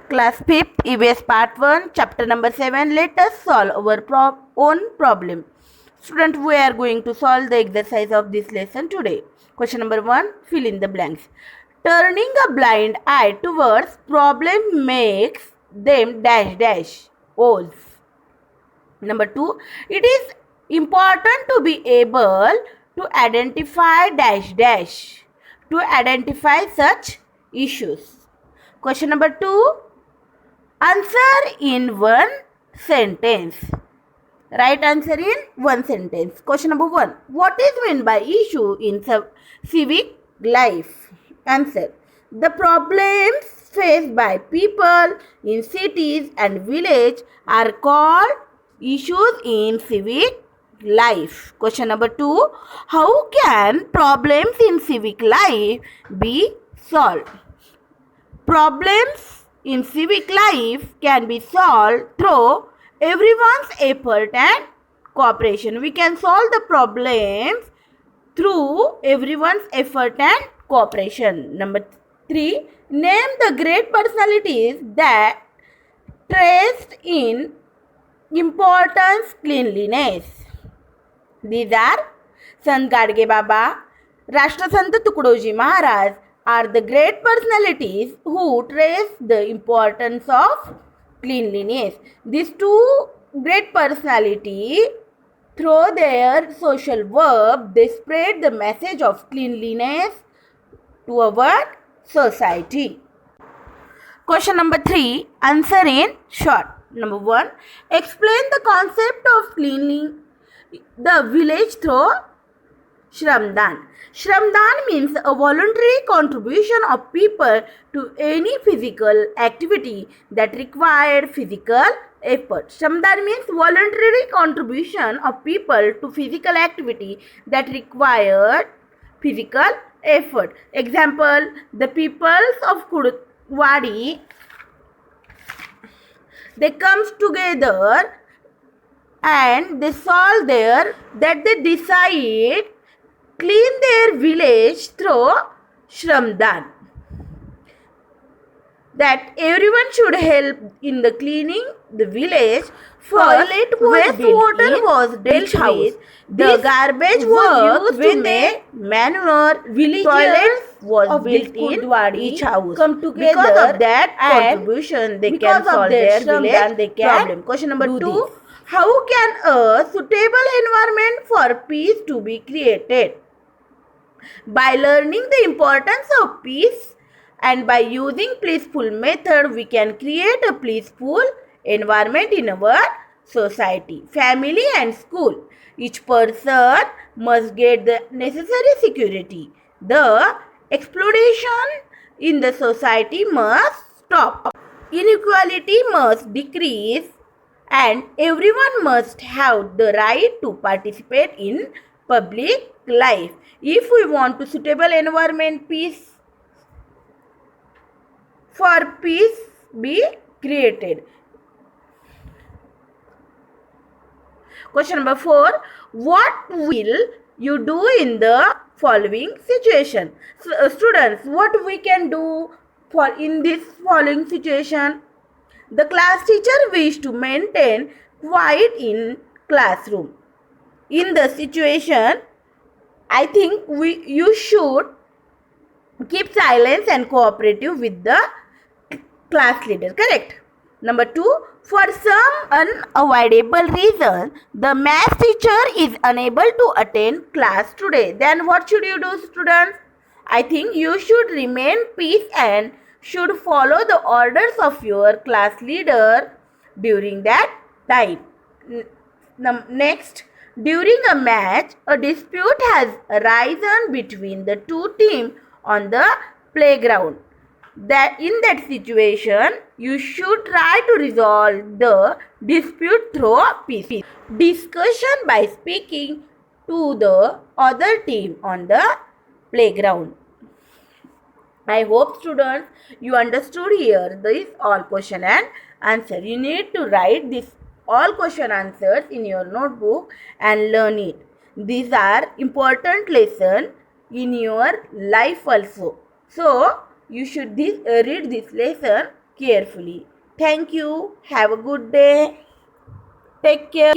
Class 5th EVS Part 1 Chapter number 7. Let us solve our own problem. Student, we are going to solve the exercise of this lesson today. Question number 1. Fill in the blanks. Turning a blind eye towards problem makes them dash dash O's. Number 2. It is important to be able to identify dash dash to identify such issues. Question number 2. Answer in one sentence. Right answer in one sentence. Question number 1. What is meant by issue in civic life? Answer. The problems faced by people in cities and villages are called issues in civic life. Question number 2. How can problems in civic life be solved? Problems in civic life can be solved through everyone's effort and cooperation. We can solve the problems through everyone's effort and cooperation. Number 3. Name the great personalities that traced in importance cleanliness. These are Sant Gadge Baba, Rashtrasant Tukdoji Maharaj are the great personalities who trace the importance of cleanliness. These two great personalities, through their social work, they spread the message of cleanliness to our society. Question number 3. Answer in short. Number 1. Explain the concept of cleaning the village through Shramdan. Shramdan means a voluntary contribution of people to any physical activity that required physical effort. Shramdan means voluntary contribution of people to physical activity that required physical effort. Example, the peoples of Kudwadi, they comes together and they solve that they decide clean their village through Shramdan. That everyone should help in the cleaning the village. First, wastewater was dealt with. The garbage was used to make manure. Toilets was built in each house. Come together. Because of that contribution, they can solve their village problem. Question number 2. How can a suitable environment for peace to be created? By learning the importance of peace and by using peaceful method, we can create a peaceful environment in our society, family and school. Each person must get the necessary security. The exploitation in the society must stop. Inequality must decrease and everyone must have the right to participate in public life. If we want to suitable environment, peace be created. Question number 4. What will you do in the following situation? Students, what we can do in this following situation? The class teacher wishes to maintain quiet in classroom. In the situation, I think you should keep silence and cooperative with the class leader. Correct? Number 2. For some unavoidable reason, the math teacher is unable to attend class today. Then what should you do, students? I think you should remain peace and should follow the orders of your class leader during that time. Next, during a match, a dispute has arisen between the two teams on the playground. That in that situation, you should try to resolve the dispute through peace. Discussion by speaking to the other team on the playground. I hope, students, you understood here this all question and answer. You need to write this all question answers in your notebook and learn it. These are important lessons in your life also. So, you should read this lesson carefully. Thank you. Have a good day. Take care.